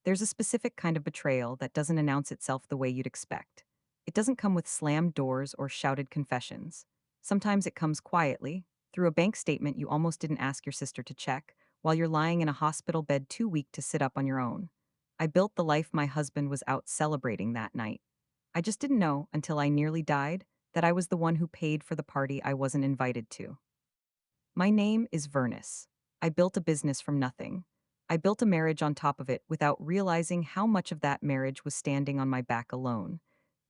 There's a specific kind of betrayal that doesn't announce itself the way you'd expect. It doesn't come with slammed doors or shouted confessions. Sometimes it comes quietly, through a bank statement you almost didn't ask your sister to check, while you're lying in a hospital bed too weak to sit up on your own. I built the life my husband was out celebrating that night. I just didn't know until I nearly died that I was the one who paid for the party I wasn't invited to. My name is Vernus. I built a business from nothing. I built a marriage on top of it without realizing how much of that marriage was standing on my back alone.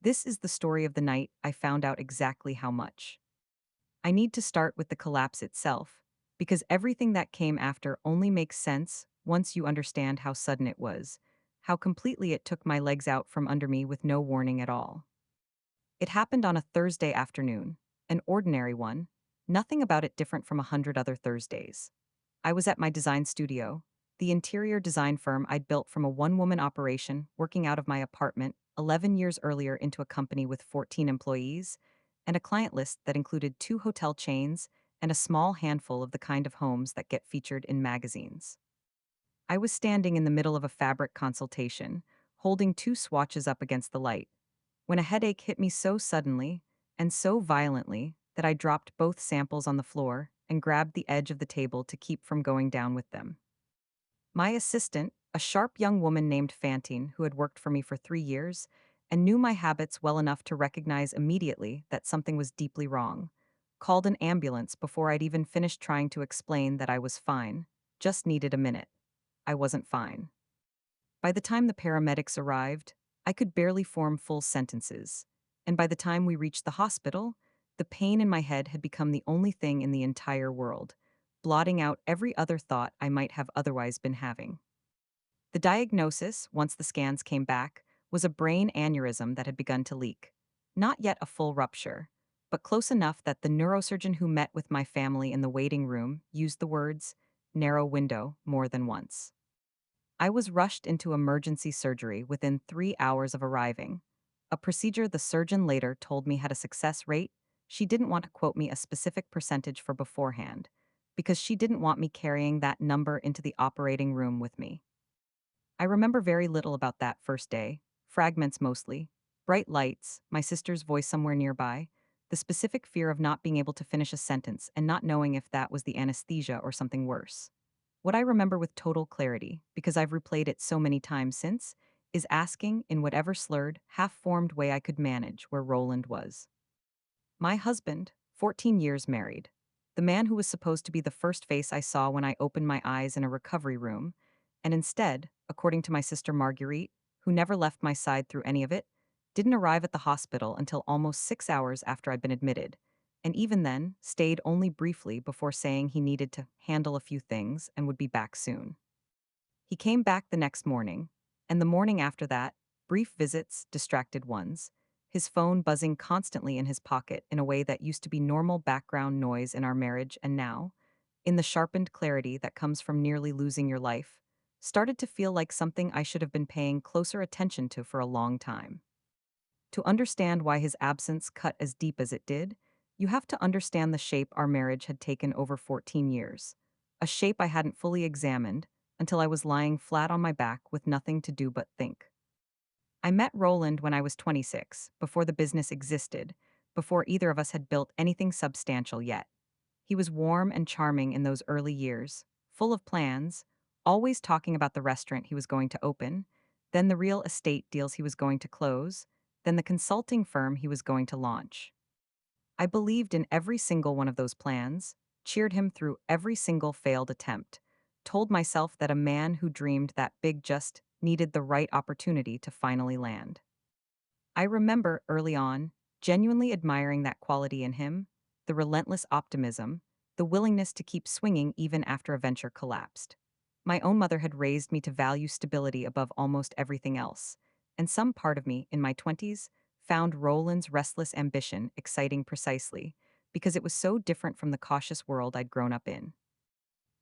This is the story of the night I found out exactly how much. I need to start with the collapse itself, because everything that came after only makes sense once you understand how sudden it was, how completely it took my legs out from under me with no warning at all. It happened on a Thursday afternoon, an ordinary one, nothing about it different from 100 other Thursdays. I was at my design studio, the interior design firm I'd built from a one-woman operation working out of my apartment 11 years earlier into a company with 14 employees, and a client list that included 2 hotel chains and a small handful of the kind of homes that get featured in magazines. I was standing in the middle of a fabric consultation, holding 2 swatches up against the light, when a headache hit me so suddenly and so violently that I dropped both samples on the floor and grabbed the edge of the table to keep from going down with them. My assistant, a sharp young woman named Fantine who had worked for me for 3 years and knew my habits well enough to recognize immediately that something was deeply wrong, called an ambulance before I'd even finished trying to explain that I was fine, just needed a minute. I wasn't fine. By the time the paramedics arrived, I could barely form full sentences. And by the time we reached the hospital, the pain in my head had become the only thing in the entire world, blotting out every other thought I might have otherwise been having. The diagnosis, once the scans came back, was a brain aneurysm that had begun to leak. Not yet a full rupture, but close enough that the neurosurgeon who met with my family in the waiting room used the words narrow window more than once. I was rushed into emergency surgery within 3 hours of arriving, a procedure the surgeon later told me had a success rate she didn't want to quote me a specific percentage for beforehand, because she didn't want me carrying that number into the operating room with me. I remember very little about that first day, fragments mostly, bright lights, my sister's voice somewhere nearby, the specific fear of not being able to finish a sentence and not knowing if that was the anesthesia or something worse. What I remember with total clarity, because I've replayed it so many times since, is asking, in whatever slurred, half formed way I could manage, where Roland was. My husband, 14 years married, the man who was supposed to be the first face I saw when I opened my eyes in a recovery room, and instead, according to my sister Marguerite, who never left my side through any of it, didn't arrive at the hospital until almost 6 hours after I'd been admitted, and even then stayed only briefly before saying he needed to handle a few things and would be back soon. He came back the next morning, and the morning after that, brief visits, distracted ones, his phone buzzing constantly in his pocket in a way that used to be normal background noise in our marriage and now, in the sharpened clarity that comes from nearly losing your life, started to feel like something I should have been paying closer attention to for a long time. To understand why his absence cut as deep as it did, you have to understand the shape our marriage had taken over 14 years. A shape I hadn't fully examined until I was lying flat on my back with nothing to do but think. I met Roland when I was 26, before the business existed, before either of us had built anything substantial yet. He was warm and charming in those early years, full of plans, always talking about the restaurant he was going to open, then the real estate deals he was going to close, then the consulting firm he was going to launch. I believed in every single one of those plans, cheered him through every single failed attempt, told myself that a man who dreamed that big just needed the right opportunity to finally land. I remember, early on, genuinely admiring that quality in him, the relentless optimism, the willingness to keep swinging even after a venture collapsed. My own mother had raised me to value stability above almost everything else, and some part of me, in my 20s, found Roland's restless ambition exciting precisely because it was so different from the cautious world I'd grown up in.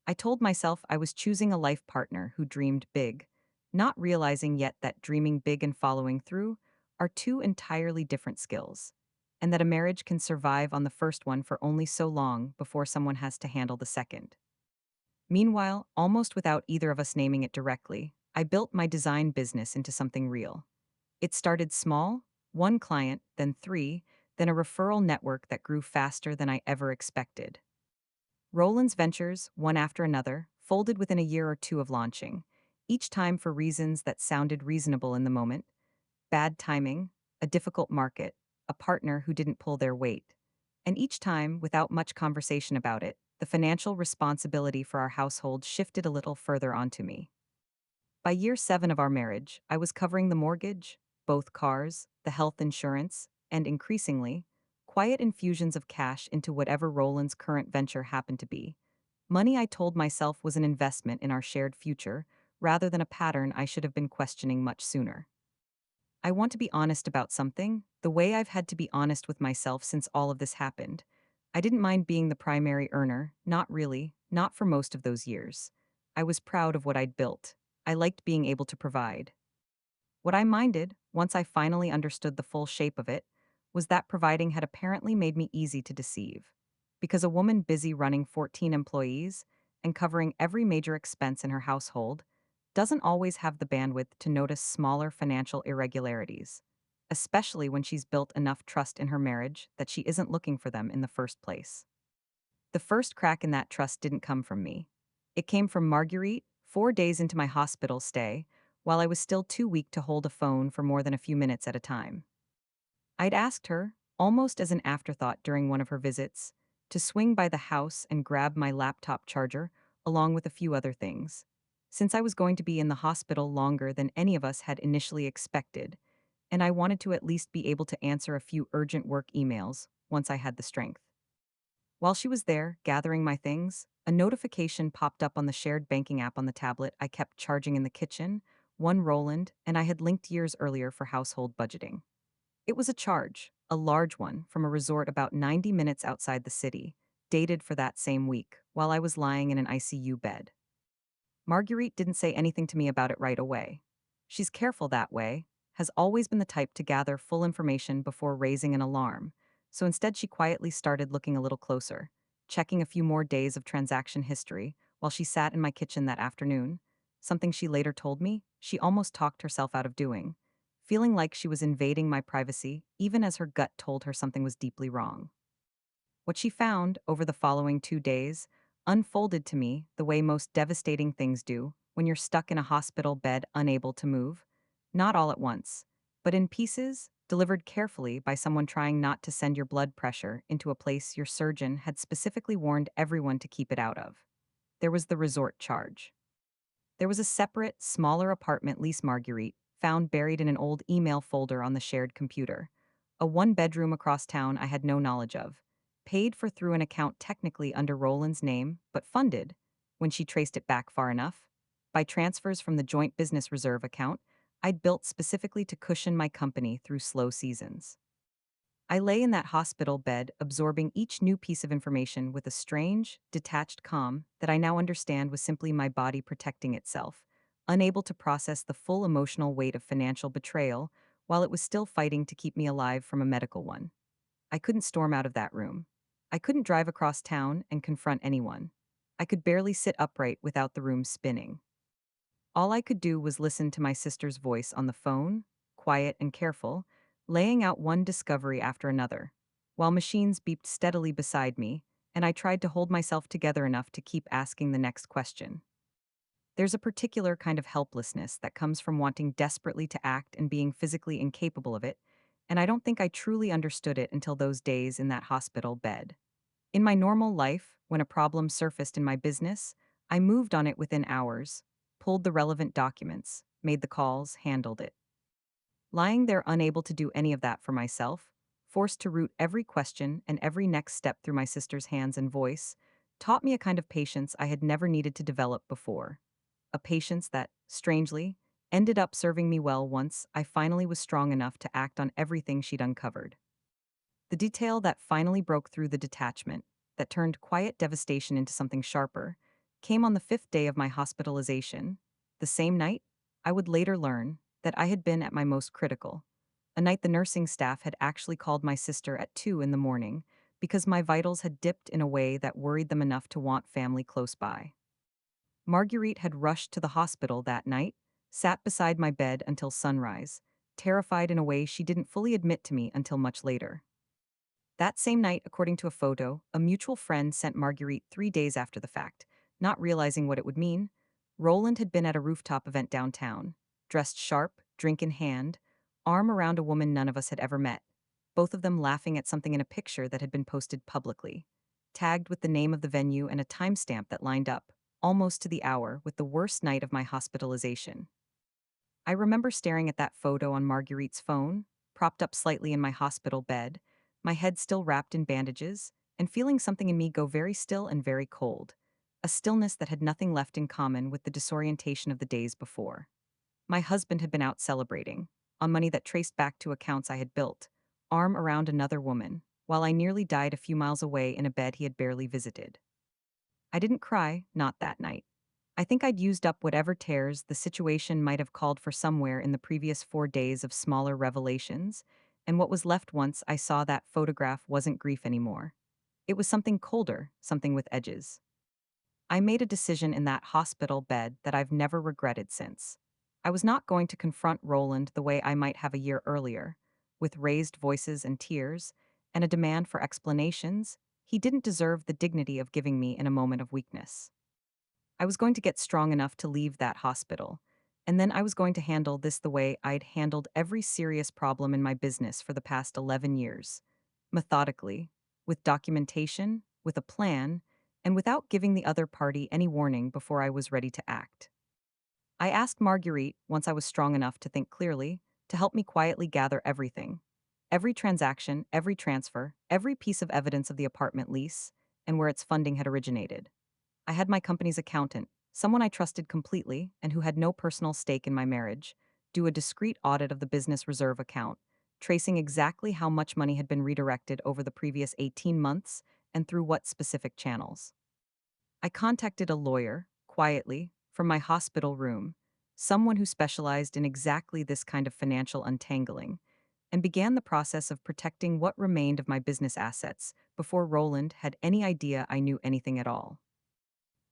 I told myself I was choosing a life partner who dreamed big, not realizing yet that dreaming big and following through are 2 entirely different skills, and that a marriage can survive on the first one for only so long before someone has to handle the second. Meanwhile, almost without either of us naming it directly, I built my design business into something real. It started small, one client, then three, then a referral network that grew faster than I ever expected. Roland's ventures, one after another, folded within a year or two of launching, each time for reasons that sounded reasonable in the moment: bad timing, a difficult market, a partner who didn't pull their weight. And each time, without much conversation about it, the financial responsibility for our household shifted a little further onto me. By year 7 of our marriage, I was covering the mortgage, both cars, the health insurance, and increasingly, quiet infusions of cash into whatever Roland's current venture happened to be. Money I told myself was an investment in our shared future, rather than a pattern I should have been questioning much sooner. I want to be honest about something, the way I've had to be honest with myself since all of this happened. I didn't mind being the primary earner, not really, not for most of those years. I was proud of what I'd built. I liked being able to provide. What I minded, once I finally understood the full shape of it, was that providing had apparently made me easy to deceive. Because a woman busy running 14 employees and covering every major expense in her household doesn't always have the bandwidth to notice smaller financial irregularities, especially when she's built enough trust in her marriage that she isn't looking for them in the first place. The first crack in that trust didn't come from me. It came from Marguerite, 4 days into my hospital stay, while I was still too weak to hold a phone for more than a few minutes at a time. I'd asked her, almost as an afterthought during one of her visits, to swing by the house and grab my laptop charger, along with a few other things. Since I was going to be in the hospital longer than any of us had initially expected, and I wanted to at least be able to answer a few urgent work emails once I had the strength. While she was there, gathering my things, a notification popped up on the shared banking app on the tablet I kept charging in the kitchen, one Roland, and I had linked years earlier for household budgeting. It was a charge, a large one, from a resort about 90 minutes outside the city, dated for that same week, while I was lying in an ICU bed. Marguerite didn't say anything to me about it right away. She's careful that way, has always been the type to gather full information before raising an alarm, so instead she quietly started looking a little closer, checking a few more days of transaction history while she sat in my kitchen that afternoon, something she later told me she almost talked herself out of doing, feeling like she was invading my privacy even as her gut told her something was deeply wrong. What she found over the following 2 days unfolded to me the way most devastating things do when you're stuck in a hospital bed unable to move. Not all at once, but in pieces, delivered carefully by someone trying not to send your blood pressure into a place your surgeon had specifically warned everyone to keep it out of. There was the resort charge. There was a separate, smaller apartment lease Marguerite found buried in an old email folder on the shared computer. A one-bedroom across town I had no knowledge of. Paid for through an account technically under Roland's name, but funded, when she traced it back far enough, by transfers from the joint business reserve account I'd built specifically to cushion my company through slow seasons. I lay in that hospital bed, absorbing each new piece of information with a strange, detached calm that I now understand was simply my body protecting itself, unable to process the full emotional weight of financial betrayal while it was still fighting to keep me alive from a medical one. I couldn't storm out of that room. I couldn't drive across town and confront anyone. I could barely sit upright without the room spinning. All I could do was listen to my sister's voice on the phone, quiet and careful, laying out one discovery after another, while machines beeped steadily beside me, and I tried to hold myself together enough to keep asking the next question. There's a particular kind of helplessness that comes from wanting desperately to act and being physically incapable of it, and I don't think I truly understood it until those days in that hospital bed. In my normal life, when a problem surfaced in my business, I moved on it within hours, pulled the relevant documents, made the calls, handled it. Lying there unable to do any of that for myself, forced to route every question and every next step through my sister's hands and voice, taught me a kind of patience I had never needed to develop before. A patience that, strangely, ended up serving me well once I finally was strong enough to act on everything she'd uncovered. The detail that finally broke through the detachment, that turned quiet devastation into something sharper, came on the 5th day of my hospitalization, the same night I would later learn that I had been at my most critical. A night the nursing staff had actually called my sister at 2 in the morning because my vitals had dipped in a way that worried them enough to want family close by. Marguerite had rushed to the hospital that night, sat beside my bed until sunrise, terrified in a way she didn't fully admit to me until much later. That same night, according to a photo, a mutual friend sent Marguerite 3 days after the fact, not realizing what it would mean. Roland had been at a rooftop event downtown, dressed sharp, drink in hand, arm around a woman none of us had ever met, both of them laughing at something in a picture that had been posted publicly, tagged with the name of the venue and a timestamp that lined up, almost to the hour, with the worst night of my hospitalization. I remember staring at that photo on Marguerite's phone, propped up slightly in my hospital bed, my head still wrapped in bandages, and feeling something in me go very still and very cold. A stillness that had nothing left in common with the disorientation of the days before. My husband had been out celebrating, on money that traced back to accounts I had built, arm around another woman, while I nearly died a few miles away in a bed he had barely visited. I didn't cry, not that night. I think I'd used up whatever tears the situation might have called for somewhere in the previous 4 days of smaller revelations, and what was left once I saw that photograph wasn't grief anymore. It was something colder, something with edges. I made a decision in that hospital bed that I've never regretted since. I was not going to confront Roland the way I might have a year earlier, with raised voices and tears, and a demand for explanations. He didn't deserve the dignity of giving me in a moment of weakness. I was going to get strong enough to leave that hospital, and then I was going to handle this the way I'd handled every serious problem in my business for the past 11 years, methodically, with documentation, with a plan, and without giving the other party any warning before I was ready to act. I asked Marguerite, once I was strong enough to think clearly, to help me quietly gather everything. Every transaction, every transfer, every piece of evidence of the apartment lease, and where its funding had originated. I had my company's accountant, someone I trusted completely and who had no personal stake in my marriage, do a discreet audit of the business reserve account, tracing exactly how much money had been redirected over the previous 18 months and through what specific channels. I contacted a lawyer, quietly, from my hospital room, someone who specialized in exactly this kind of financial untangling, and began the process of protecting what remained of my business assets before Roland had any idea I knew anything at all.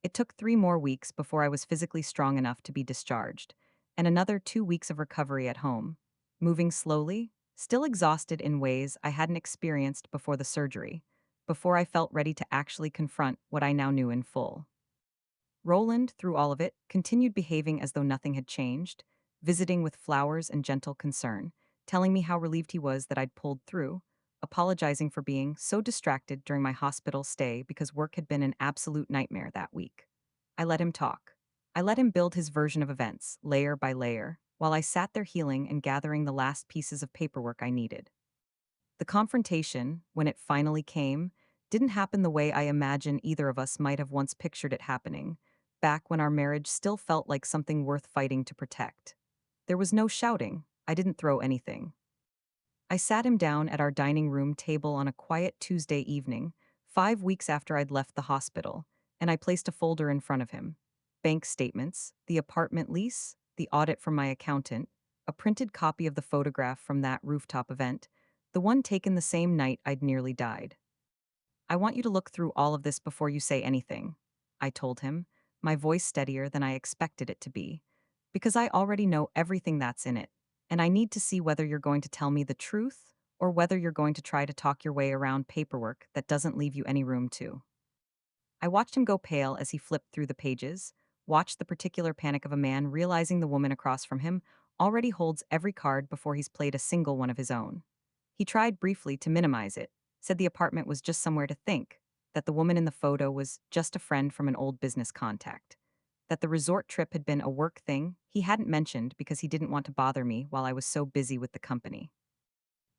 It took 3 more weeks before I was physically strong enough to be discharged, and another 2 weeks of recovery at home, moving slowly, still exhausted in ways I hadn't experienced before the surgery, before I felt ready to actually confront what I now knew in full. Roland, through all of it, continued behaving as though nothing had changed, visiting with flowers and gentle concern, telling me how relieved he was that I'd pulled through, apologizing for being so distracted during my hospital stay because work had been an absolute nightmare that week. I let him talk. I let him build his version of events, layer by layer, while I sat there healing and gathering the last pieces of paperwork I needed. The confrontation, when it finally came, didn't happen the way I imagine either of us might have once pictured it happening, back when our marriage still felt like something worth fighting to protect. There was no shouting. I didn't throw anything. I sat him down at our dining room table on a quiet Tuesday evening, 5 weeks after I'd left the hospital, and I placed a folder in front of him. Bank statements, the apartment lease, the audit from my accountant, a printed copy of the photograph from that rooftop event, the one taken the same night I'd nearly died. I want you to look through all of this before you say anything, I told him, my voice steadier than I expected it to be, because I already know everything that's in it, and I need to see whether you're going to tell me the truth or whether you're going to try to talk your way around paperwork that doesn't leave you any room to. I watched him go pale as he flipped through the pages, watched the particular panic of a man realizing the woman across from him already holds every card before he's played a single one of his own. He tried briefly to minimize it, said the apartment was just somewhere to think, that the woman in the photo was just a friend from an old business contact, that the resort trip had been a work thing he hadn't mentioned because he didn't want to bother me while I was so busy with the company.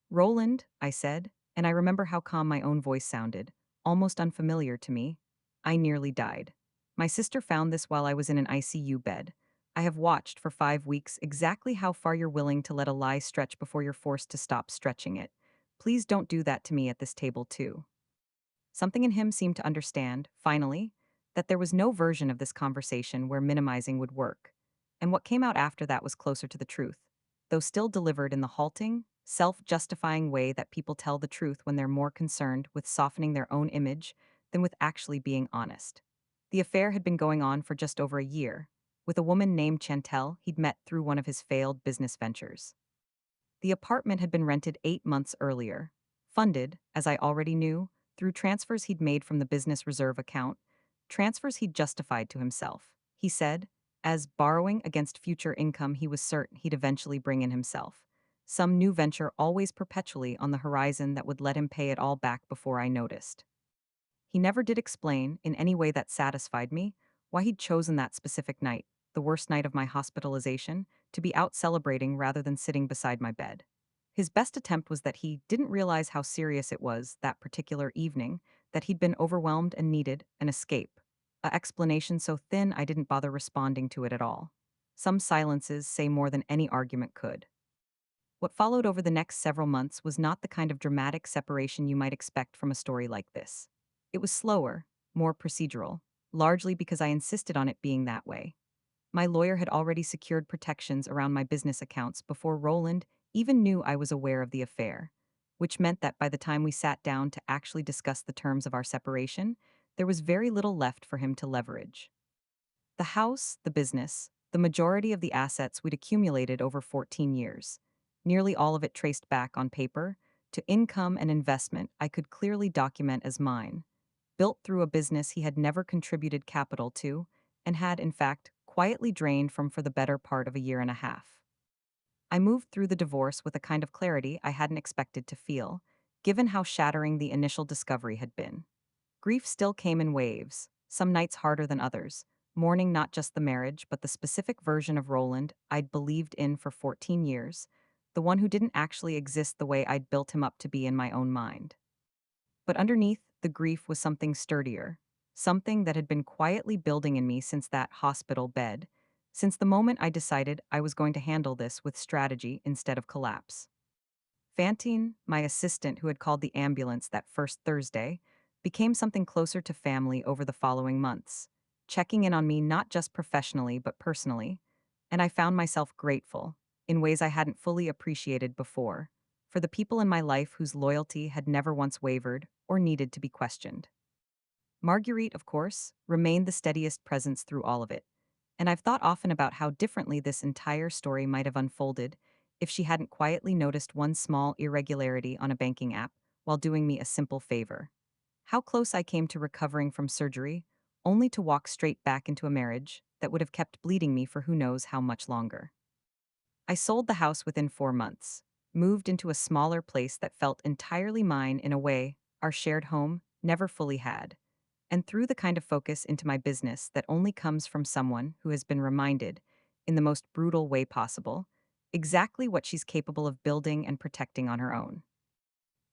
Roland, I said, and I remember how calm my own voice sounded, almost unfamiliar to me. I nearly died. My sister found this while I was in an ICU bed. I have watched for 5 weeks exactly how far you're willing to let a lie stretch before you're forced to stop stretching it. Please don't do that to me at this table, too. Something in him seemed to understand, finally, that there was no version of this conversation where minimizing would work. And what came out after that was closer to the truth, though still delivered in the halting, self justifying way that people tell the truth when they're more concerned with softening their own image than with actually being honest. The affair had been going on for just over a year, with a woman named Chantel he'd met through one of his failed business ventures. The apartment had been rented 8 months earlier, funded, as I already knew, through transfers he'd made from the business reserve account, transfers he'd justified to himself. He said, as borrowing against future income he was certain he'd eventually bring in himself. Some new venture always perpetually on the horizon that would let him pay it all back before I noticed. He never did explain, in any way that satisfied me, why he'd chosen that specific night, the worst night of my hospitalization, to be out celebrating rather than sitting beside my bed. His best attempt was that he didn't realize how serious it was that particular evening, that he'd been overwhelmed and needed an escape. A explanation so thin I didn't bother responding to it at all. Some silences say more than any argument could. What followed over the next several months was not the kind of dramatic separation you might expect from a story like this. It was slower, more procedural, largely because I insisted on it being that way. My lawyer had already secured protections around my business accounts before Roland even knew I was aware of the affair, which meant that by the time we sat down to actually discuss the terms of our separation, there was very little left for him to leverage. The house, the business, the majority of the assets we'd accumulated over 14 years, nearly all of it traced back on paper to income and investment I could clearly document as mine, built through a business he had never contributed capital to and had, in fact, quietly drained from for the better part of a year and a half. I moved through the divorce with a kind of clarity I hadn't expected to feel, given how shattering the initial discovery had been. Grief still came in waves, some nights harder than others, mourning not just the marriage but the specific version of Roland I'd believed in for 14 years, the one who didn't actually exist the way I'd built him up to be in my own mind. But underneath the grief was something sturdier, something that had been quietly building in me since that hospital bed, since the moment I decided I was going to handle this with strategy instead of collapse. Fantine, my assistant who had called the ambulance that first Thursday, became something closer to family over the following months, checking in on me not just professionally but personally, and I found myself grateful, in ways I hadn't fully appreciated before, for the people in my life whose loyalty had never once wavered or needed to be questioned. Marguerite, of course, remained the steadiest presence through all of it, and I've thought often about how differently this entire story might have unfolded if she hadn't quietly noticed one small irregularity on a banking app while doing me a simple favor. How close I came to recovering from surgery, only to walk straight back into a marriage that would have kept bleeding me for who knows how much longer. I sold the house within 4 months, moved into a smaller place that felt entirely mine in a way our shared home never fully had, and threw the kind of focus into my business that only comes from someone who has been reminded, in the most brutal way possible, exactly what she's capable of building and protecting on her own.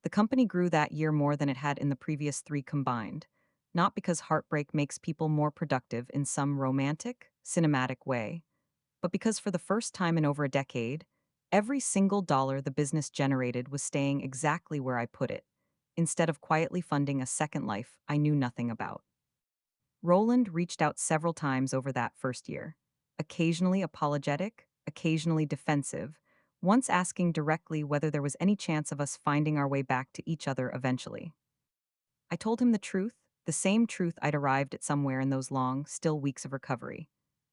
The company grew that year more than it had in the previous 3 combined, not because heartbreak makes people more productive in some romantic, cinematic way, but because for the first time in over a decade, every single dollar the business generated was staying exactly where I put it, instead of quietly funding a second life I knew nothing about. Roland reached out several times over that first year, occasionally apologetic, occasionally defensive, once asking directly whether there was any chance of us finding our way back to each other eventually. I told him the truth, the same truth I'd arrived at somewhere in those long, still weeks of recovery.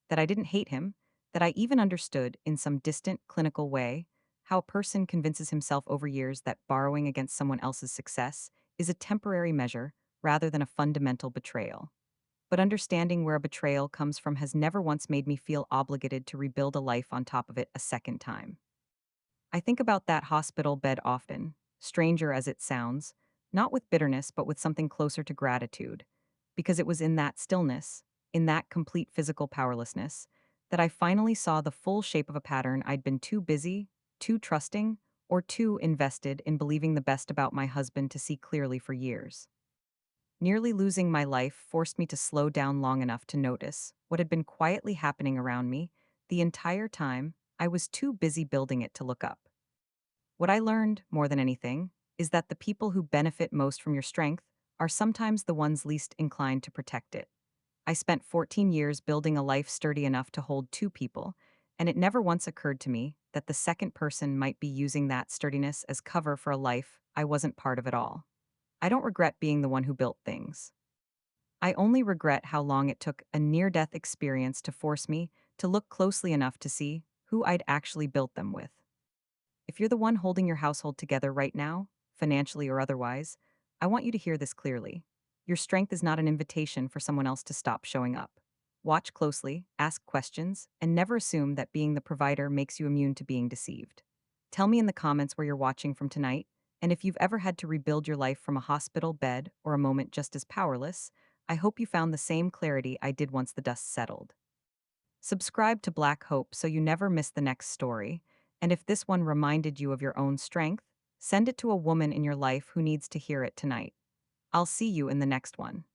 That I didn't hate him, that I even understood, in some distant, clinical way, how a person convinces himself over years that borrowing against someone else's success is a temporary measure rather than a fundamental betrayal. But understanding where a betrayal comes from has never once made me feel obligated to rebuild a life on top of it a second time. I think about that hospital bed often, stranger as it sounds, not with bitterness but with something closer to gratitude, because it was in that stillness, in that complete physical powerlessness, that I finally saw the full shape of a pattern I'd been too busy, too trusting, or too invested in believing the best about my husband to see clearly for years. Nearly losing my life forced me to slow down long enough to notice what had been quietly happening around me the entire time I was too busy building it to look up. What I learned, more than anything, is that the people who benefit most from your strength are sometimes the ones least inclined to protect it. I spent 14 years building a life sturdy enough to hold 2 people, and it never once occurred to me that the second person might be using that sturdiness as cover for a life I wasn't part of at all. I don't regret being the one who built things. I only regret how long it took a near death experience to force me to look closely enough to see who I'd actually built them with. If you're the one holding your household together right now, financially or otherwise, I want you to hear this clearly. Your strength is not an invitation for someone else to stop showing up. Watch closely, ask questions, and never assume that being the provider makes you immune to being deceived. Tell me in the comments where you're watching from tonight, and if you've ever had to rebuild your life from a hospital bed or a moment just as powerless, I hope you found the same clarity I did once the dust settled. Subscribe to Black Hope so you never miss the next story. And if this one reminded you of your own strength, send it to a woman in your life who needs to hear it tonight. I'll see you in the next one.